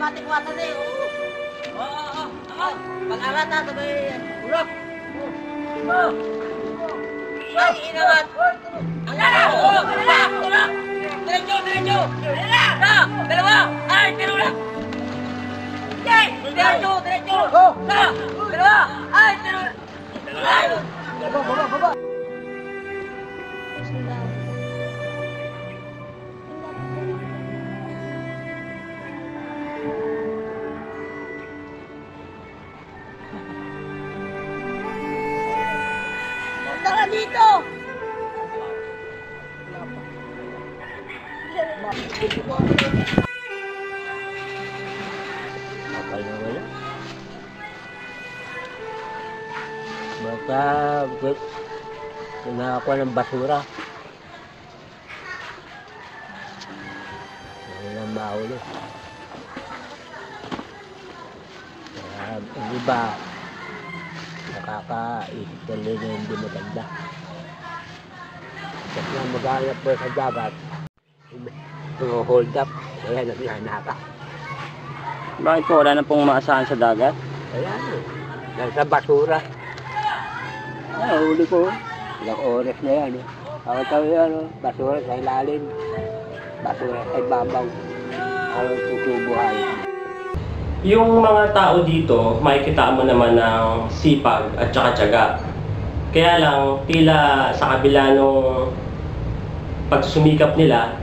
Water na yun. Oo. Pag-alat na, sabay. Ulap. Ay, inaman. Ang lala! Tulak! Diretso! Dalawa! Ay, tinulak! Diretso! Dalawa! Ay, tinulak! Baba! Tara dito! Kapal na wala. Baka nakakuha ng basura. Walang mahuli. Kaya ang iba, nakakaisip na rin na hindi maganda. Kasi na maghanap po sa dagat, hold up, kaya naghanaka. Bakit po wala na pong maasahan sa dagat? Kaya nasa basura. Huli ko. Ilang oras na yan. Tawa-tawa yan. Basura sa ilalim. Basura sa ibabaw. Ayaw tutubuhay. Yung mga tao dito, makikita mo naman ng sipag at saka tiyaga. Kaya lang, tila sa kabila nung pagsusumikap nila,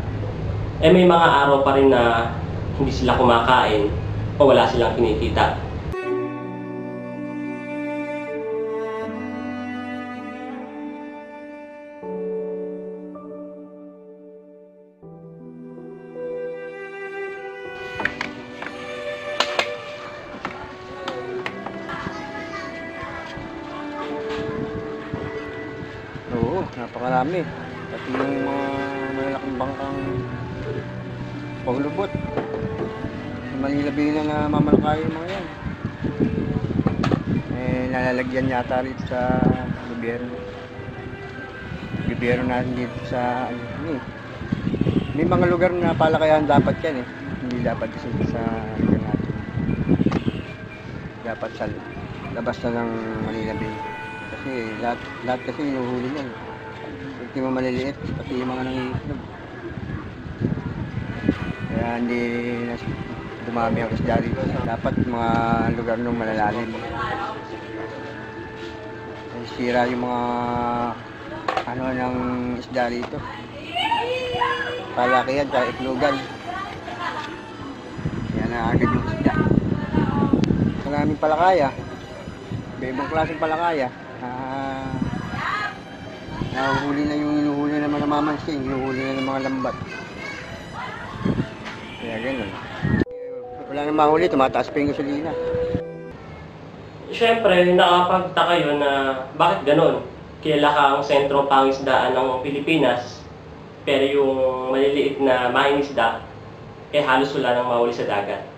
may mga araw pa rin na hindi sila kumakain o wala silang kinikita. Oo, napakarami. Pati yung mga malalaking bangkang paglubot. Manilabing na mamalakay yung mga yan. Nalalagyan yata rin sa gobyerno. Gobyerno natin dito sa may mga lugar na palakayan dapat yan eh. Hindi dapat kasi sa lugar natin. Dapat sa labas na ng Manilabing. Kasi lahat kasi inuhuli niyan. Hindi mo maliliit, pati yung mga nangihitlog. Kaya hindi dumami ang isda rito. Dapat mga lugar nung malalalim. Sira yung mga ng isda rito. Palakihan, tsaka itlogan. Kaya naagad yung isda. Maraming palakaya. Ibang klaseng palakaya. Nahuhuli na yung inuhuli ng mga mamansing, inuhuli na ng mga lambat. Kaya ganun. Wala nang mahuli, tumataas pa yung gasolina. Siyempre, nakapagtaka yun na bakit ganon? Kilala ka ang sentrong pangisdaan ng Pilipinas, pero yung maliliit na mahingisda, halos wala nang mahuli sa dagat.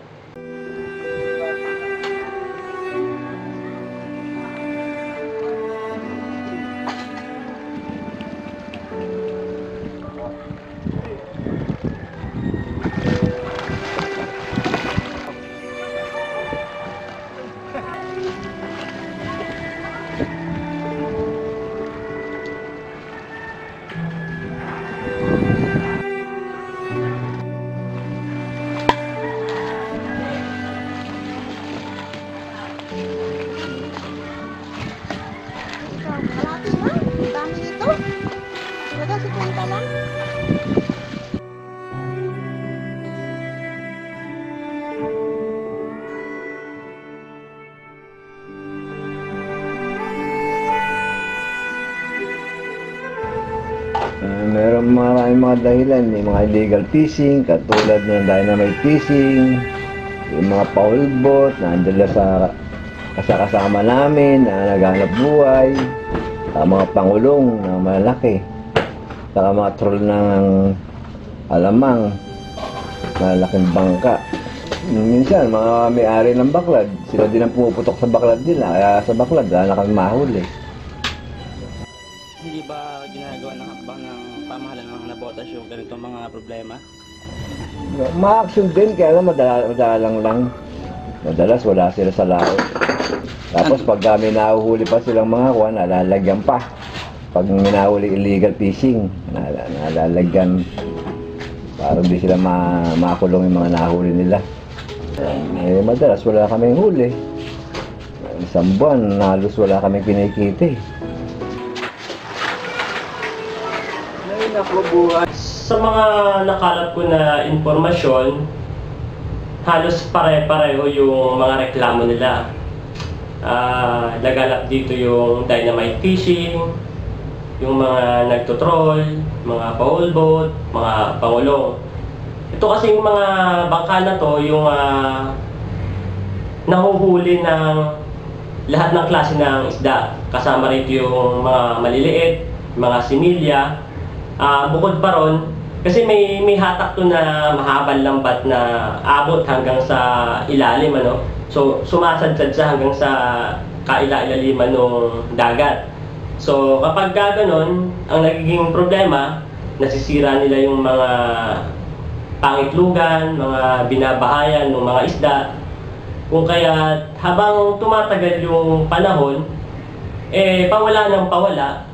Meron maraming mga dahilan, may mga illegal fishing, katulad ng dynamite fishing, yung mga foul boat na andala sa kasama namin na naghanap buhay, mga pangulong na malaki, saka mga troll ng alamang, malaking bangka. Minsan, mga may-ari ng baklad, sila din ang pumuputok sa baklad nila, kaya sa baklad, wala kami mahuli. Hindi ba ginagawa ng hakbang ng pamahalaan ng nabotas yung ganitong mga problema? Ma-action din, kaya lang madalang lang. Madalas wala sila sa laot. Tapos pag may nahuhuli pa silang mga kuwan, nalalagyan pa. Pag may nahuli illegal fishing, nalalagyan para hindi sila makulong yung mga nahuli nila. Eh, madalas wala kaming huli. Isang buwan, halos wala kaming kinikita eh. Ay, naku, buhay. Sa mga nakalap ko na informasyon, halos pare-pareho yung mga reklamo nila. Nagalap dito yung dynamite fishing, yung mga nagtotroll, mga paul boat, mga pangulong. Ito kasi yung mga bangka na to, yung nahuhuli ng lahat ng klase ng isda. Kasama rito yung mga maliliit, mga similya. Bukod pa ron, kasi may hatak to na mahabang lambat na abot hanggang sa ilalim, ano? So, sumasadsad siya hanggang sa kaila-ilaliman ng dagat. So, kapag gano'n, ang nagiging problema, nasisira nila yung mga pangitlugan, mga binabahayan ng mga isda. Kung kaya habang tumatagal yung panahon, pawala ng pawala,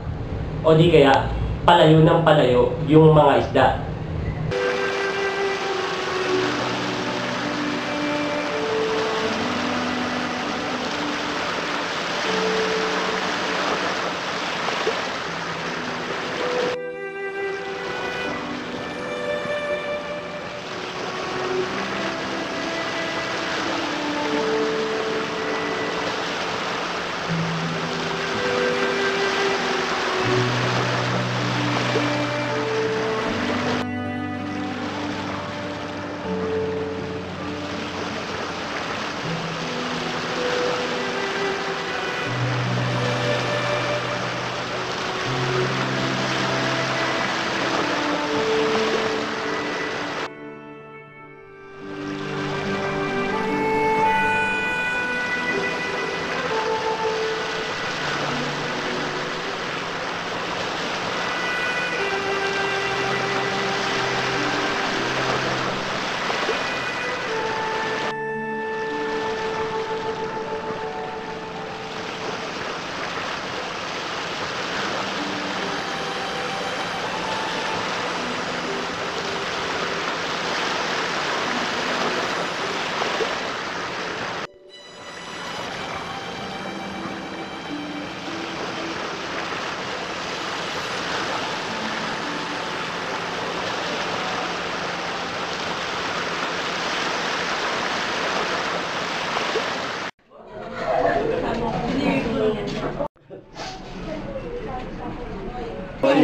o di kaya palayo ng palayo yung mga isda.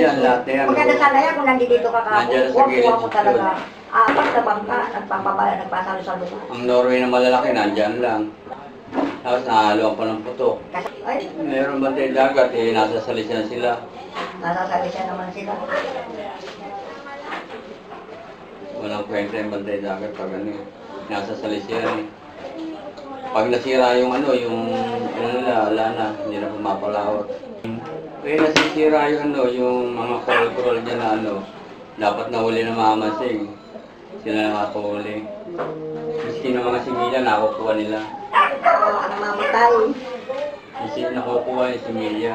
Yan, lahat na yan. Maganda sana yan kung nandito ka Nandiyan sa Huwag gilid mo talaga. Apat na bangka, nagpapabaya, nagpasalo sa lupa. Ang Norway na malalaki, nandyan lang. Tapos nahaluan pa ng putok. Kasi, ay, Meron ba tayong dagat, nasa salisyan sila. nasasabi siya naman sila. Walang kwenta yung bantay dagat pag ano eh. Nasa salisyan eh. Pag nasira yung ano nila, wala na, hindi na pumapalawat. Kaya nasisira yung yung mga coral dyan na dapat nahuli ng mamansing. Sila nakakahuli. Miski ng mga similya, nakukuha nila. Ang mamatay. Miski nakukuha yung similya.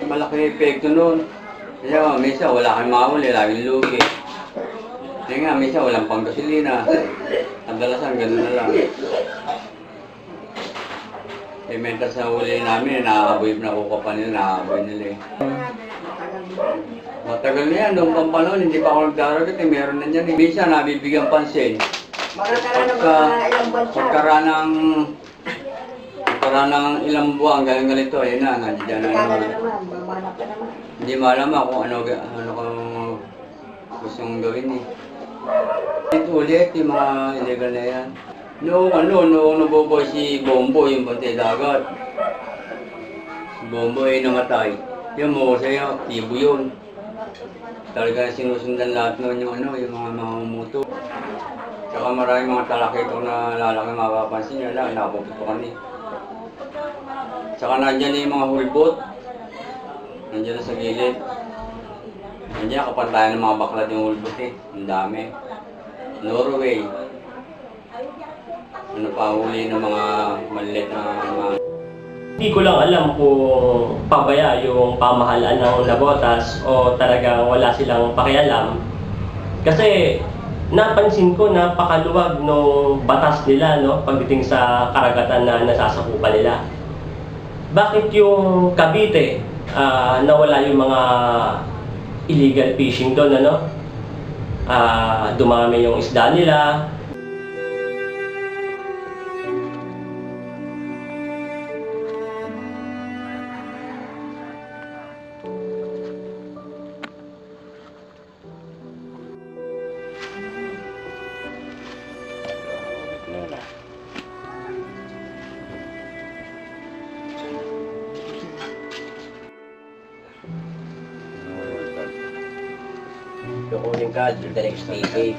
Malaki epekto nun. Kasi minsan wala kang mahuli, laging lugi. Kasi nga, minsan walang panggasolina. Kadalasan, gano'n na lang. Mental sa huli namin, nakakaboy na kuka pa nila, nakakaboy nila eh. Matagal na yan, noong panahon, hindi pa ako nagdaragat eh, meron na dyan eh. Minsan, nabibigyan pansin. Magkakaroon ng mga ilang buwan siya. Pagkaraan ng ilang buwan, ganito, ayun na, nandiyan na Kaya na naman. naman, mamanap ka naman. Hindi malaman kung ano kung gustong gawin eh. Ito ulit, yung mga illegal na yan. Noong nabuboy si Bombo, yung bantay dagat. Si Bombo ay namatay. Yung mahusay, aktibo yun. Talaga sinusundan lahat noon yung mga mamumuto. Tsaka maraming mga talakito na lalaki mapapansin nyo lang, nakapuputukan eh. Tsaka nandyan yung mga hulbot. Nandyan na sa gilid. Nandiyan kapantayan ng mga bakla ng ulbot eh. Ang dami. Norway. Ano pa huli ng mga maliit na mga... Hindi ko lang alam kung pabaya yung pamahalaan ng Navotas o talagang wala silang pakialam. Kasi napansin ko napakaluwag nung batas nila, no, pagdating sa karagatan na nasasakupan nila. Bakit yung Cavite, nawala yung mga illegal fishing doon, ano? Dumami yung isda nila. Kukunin ka to the next day.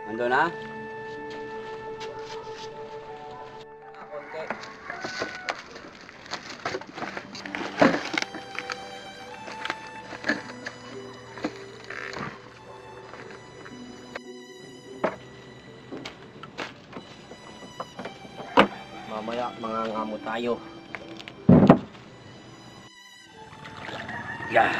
Ando na? Mamaya mangangamo tayo. Yeah.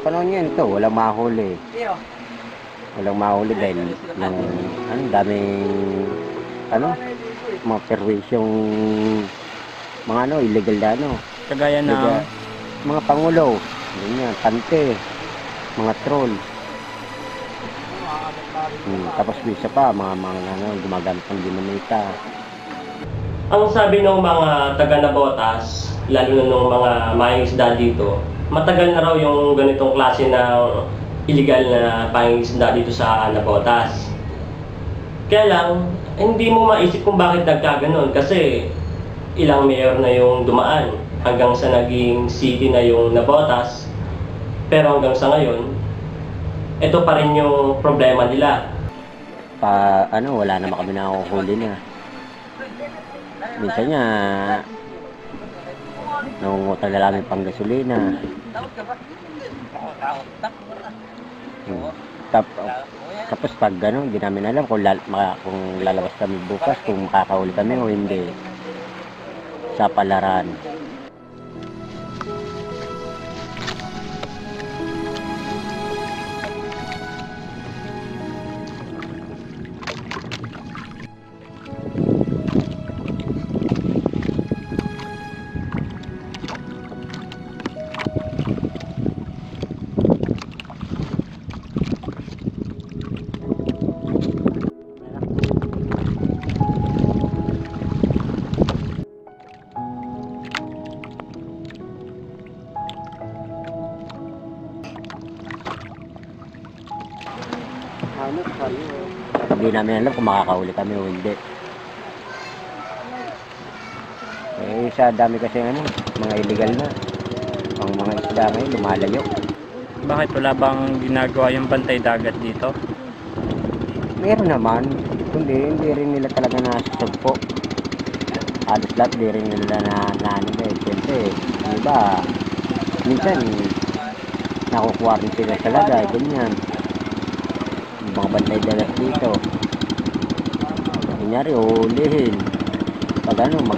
Panahon yan ito, walang mahuli. Walang mahuli dahil daming mga perwisyong mga illegal na Kagaya ng mga pangulo, ganyan, tante, mga troll. Tapos isa pa, mga gumagamit ng dinamita. Ang sabi ng mga taga-Navotas, lalo na ng mga mangingisda dito, matagal na raw yung ganitong klase ng illegal na pangingisda dito sa Navotas. Kaya lang, hindi mo maisip kung bakit nagkaganon kasi ilang mayor na yung dumaan hanggang sa naging city na yung Navotas. Pero hanggang sa ngayon, ito pa rin yung problema nila. Wala naman kami nakuhuli na. Minsan nga, nangungutang na namin pang gasolina. Tapos pag hindi namin alam kung lalabas kami bukas, kung makakahuli kami o hindi. Sa palaran. Hindi namin alam kung makakahuli kami o hindi. Sa dami kasi mga illegal na. Ang mga isda ngayon lumalayo. Bakit wala bang ginagawa yung bantay dagat dito? Meron naman. Hindi rin nila talaga nasusugpo. Halos lahat di rin nila siyempre, yung iba, minsan nakukuha rin sila talaga, ganyan. Mga bantay dagat dito. Kunyari, ulihin. Pag yung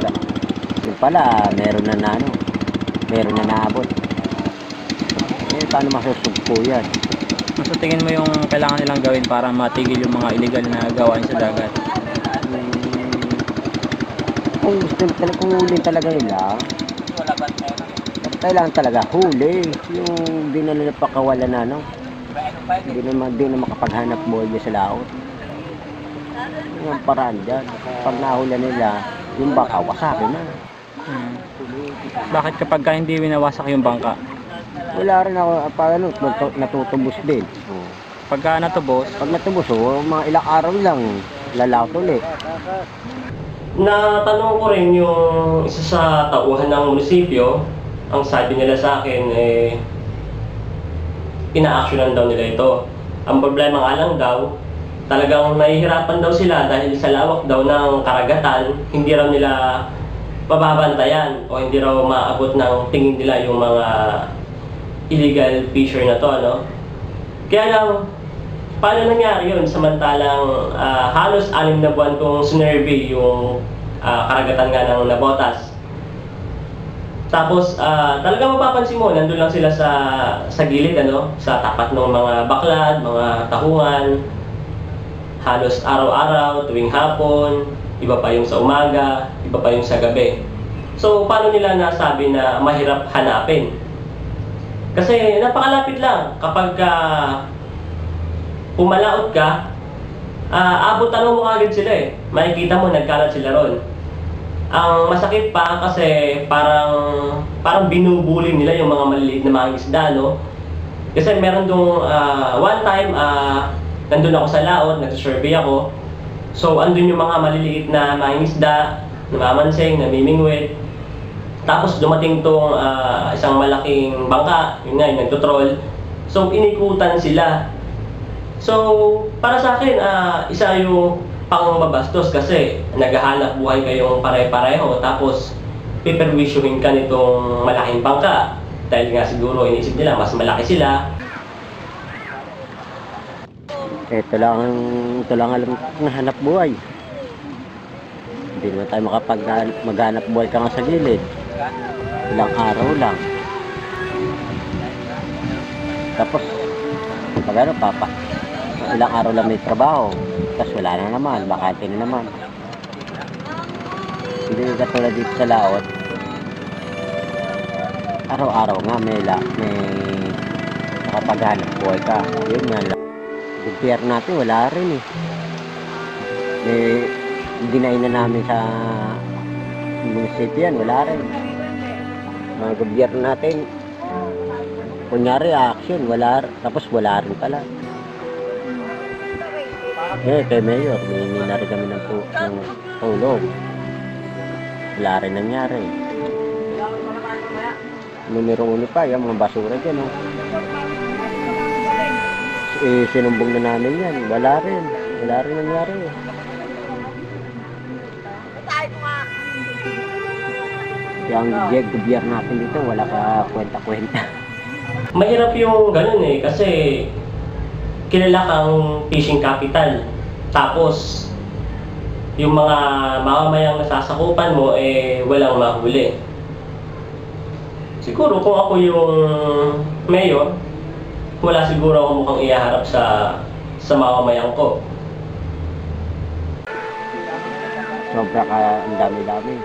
pala, meron na naabot. Paano masusugpo yan? Mas tingin mo yung kailangan nilang gawin para matigil yung mga illegal na gawain sa dagat? Kung gusto talaga, kung ulin talaga nila, kailangan talaga huli. Yung di na nila pakawalan na, Hindi na makapaghanap buhay sa laot. Yung paraan dyan. Pag nahula nila, yung baka wasakin na. Bakit kapag hindi winawasak yung bangka? Wala rin ako, natutubos din. Pagka natubos, Pag natubos, mga ilang araw lang, lalaot ulit. Natanong ko rin yung isa sa tauhan ng munisipyo. Ang sabi nila sa akin, ina-actionan daw nila ito. Ang problema nga lang daw, talagang nahihirapan daw sila dahil sa lawak daw ng karagatan, hindi raw nila mababantayan o hindi raw maabot ng tingin nila yung mga illegal fisher na to, Kaya lang, paano nangyari yun samantalang halos 6 na buwan kong sinurvey yung karagatan nga ng Navotas. Tapos talagang mapapansin mo, nandun lang sila sa gilid, sa tapat ng mga baklad, mga tahungan, halos araw-araw, tuwing hapon, iba pa yung sa umaga, iba pa yung sa gabi. So, paano nila nasabi na mahirap hanapin? Kasi napakalapit lang. Kapag pumalaot ka, abot mo agad sila Makikita mo, nagkalat sila ron. Ang masakit pa kasi parang binubuli nila yung mga maliliit na mga isda, Kasi meron dong one time, nandun ako sa laot, nagsasurvey ako. So, andun yung mga maliliit na mga isda, namamansing, namimingwit. Tapos dumating tong isang malaking bangka, yun nga, yung nagtutrol. So, inikutan sila. So, para sa akin, isa yung pang-mabastos kasi naghahanap buhay kayong pare-pareho tapos piperwisyuhin ka nitong malaking bangka dahil nga siguro inisip nila mas malaki sila. Ito lang alam ng hanap buhay. Hindi naman tayo maghanap buhay ka nga sa gilid. Ilang araw lang. Tapos, ilang araw lang may trabaho. Tapos wala na naman, bakante na naman. Hindi katulad dito sa laot. Araw-araw nga may nakapaghanap buhay ka. Yun nga lang. Gobyerno natin wala rin Deny na namin sa munisipyo yan, wala rin. Mga gobyerno natin, kunyari action, tapos wala rin pala. Kay Mayor, humingi na rin kami ng tulong. wala rin nangyari. Numero 1 pa, yung mga basura dyan, oh. Sinumbong na namin yan, wala rin nangyari. Yung gobyerno natin dito, wala ka kwenta-kwenta. Mahirap yung ganun eh, kasi kilala kang fishing capital. Tapos, yung mga mamamayang nasasakupan mo, walang mahuli. Siguro kung ako yung mayor, wala siguro ako mukhang ihaharap sa mamamayang ko. Sobra ka, ang dami-dami.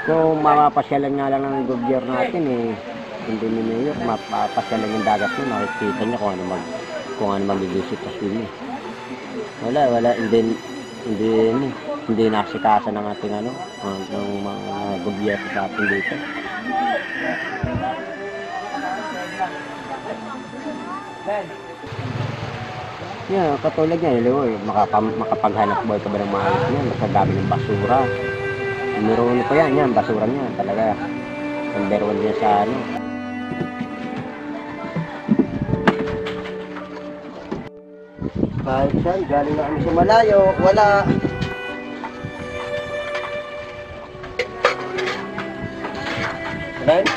So, mapapasyalan nga lang ng gobyerno natin hindi ni Mayor, mapapasyalan yung dagat mo, nakikita niya kung ano magiging sitwasyon niya. Wala, hindi nasikasan ng ating ng mga gobyerno sa atin dito. Yeah, katulad niya, makapaghanap buhay ka ba ng maayos niyan, basta dami ng basura. Numero 1 pa yan, basura niya talaga. Number 1 niya sa Kahit saan, galing na kami sa malayo, wala. Right?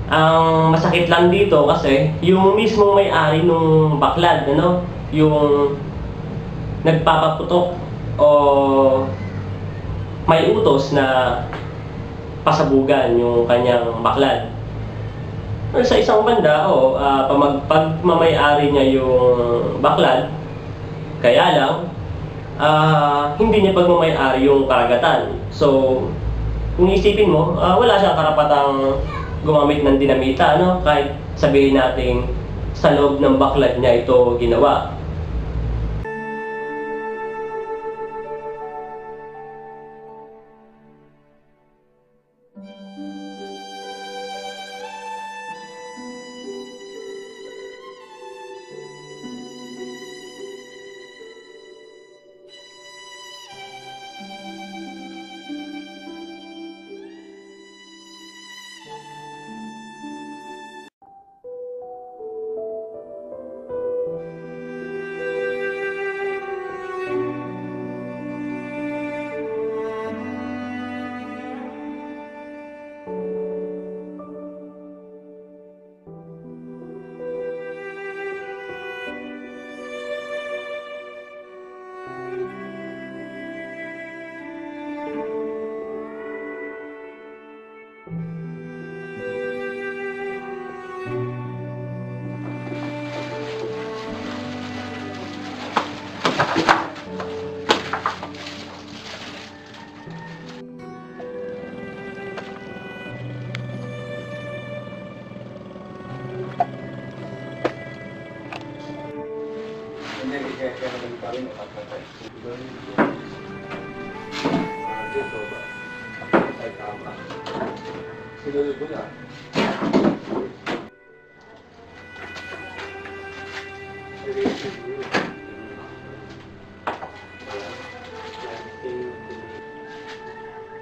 Ang masakit lang dito kasi yung mismong may-ari nung baklad, yung nagpapaputok o may utos na pasabugan yung kanyang baklad. Sa isang banda, pag mamay-ari niya yung baklad, kaya lang hindi niya pagmamay-ari yung karagatan. So, kung isipin mo, wala siyang karapatang gumamit ng dinamita, kahit sabihin natin sa loob ng baklad niya ito ginawa.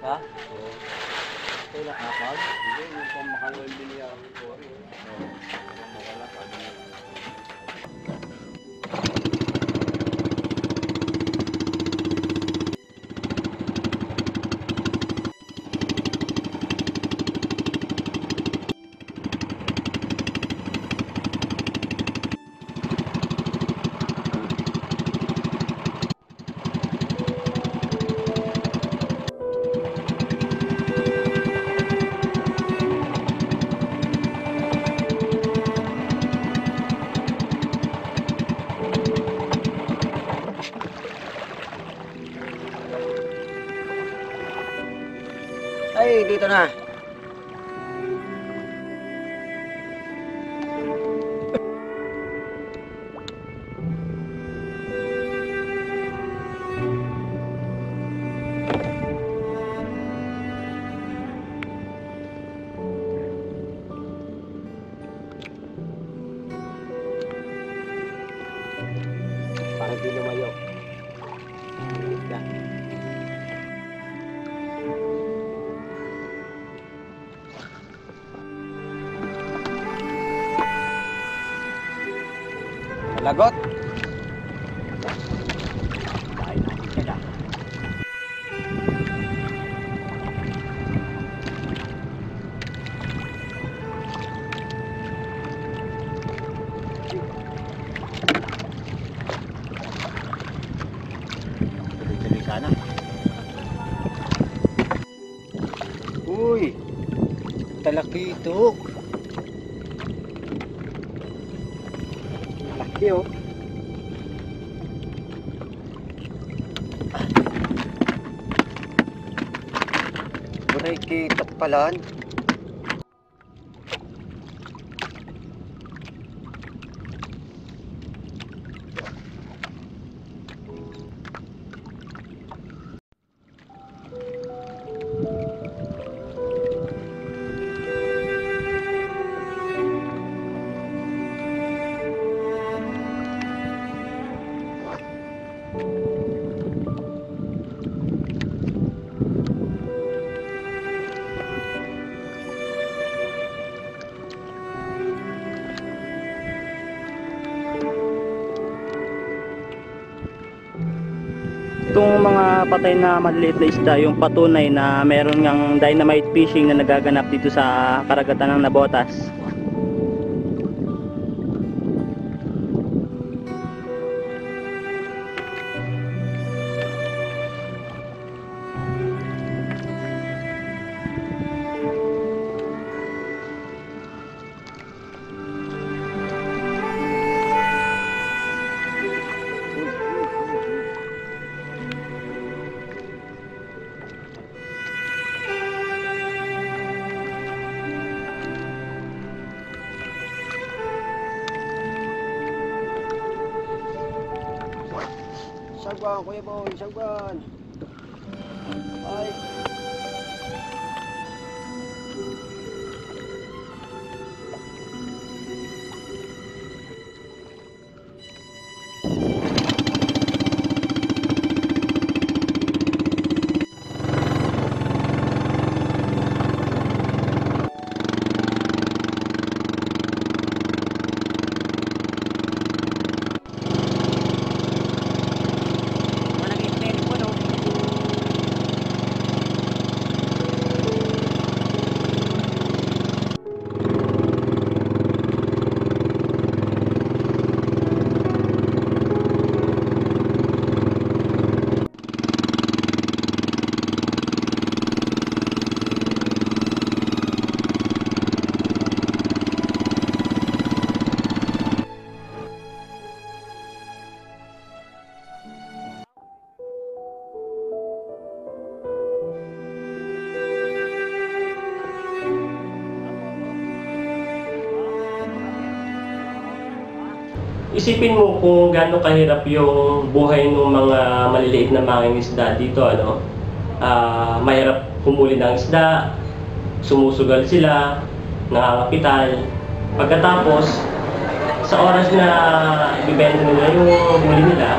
Ha? Kailan kapag? Hindi, yung pamakalol din niya ang story. Wala pa. Ay, dito na. Parang di lumayo. Alis ka. Lagot. Dahil natin sila. Tuloy-tuloy sana. Uy! Talakito. Laki oh. Buray kitok palaan. Itong mga patay na maliliit na isda, yung patunay na meron ngang dynamite fishing na nagaganap dito sa karagatan ng Nabotas. Sagwan, Kuya Boy, sagwan. Ay. Isipin mo kung gaano kahirap yung buhay ng mga maliliit na mangingisda dito, ano? Mahirap humuli ng isda, sumusugal sila, nangangapital. Pagkatapos, sa oras na ibibenta nila yung huli nila,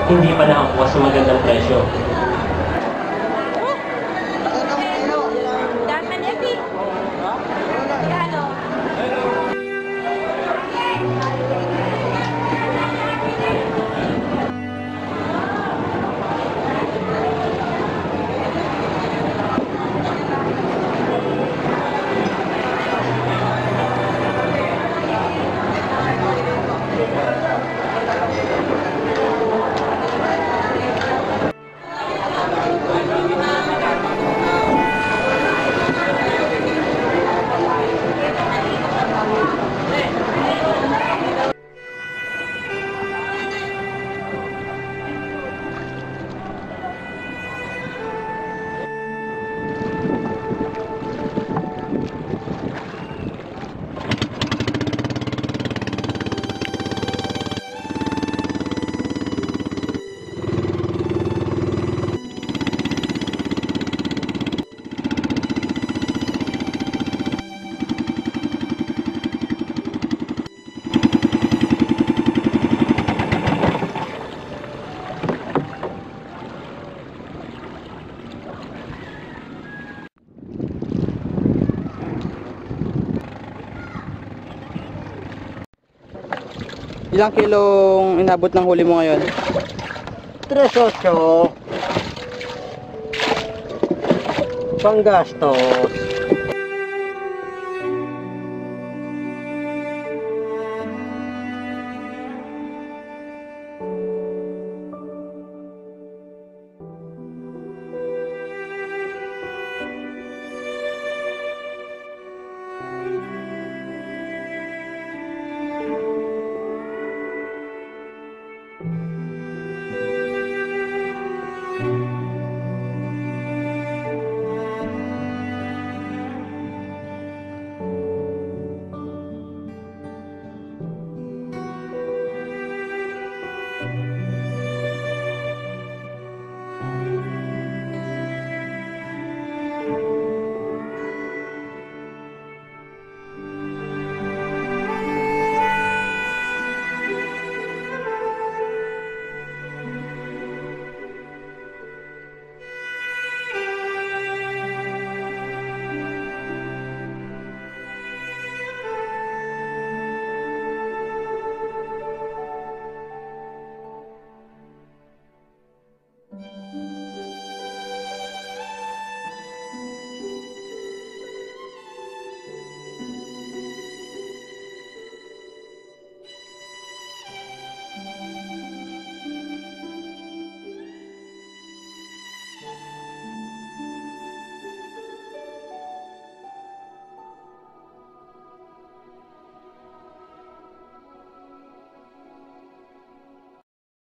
hindi pa nakakuha sa magandang presyo. Ilang kilong inabot ng huli mo ngayon? 3.8. Panggastos.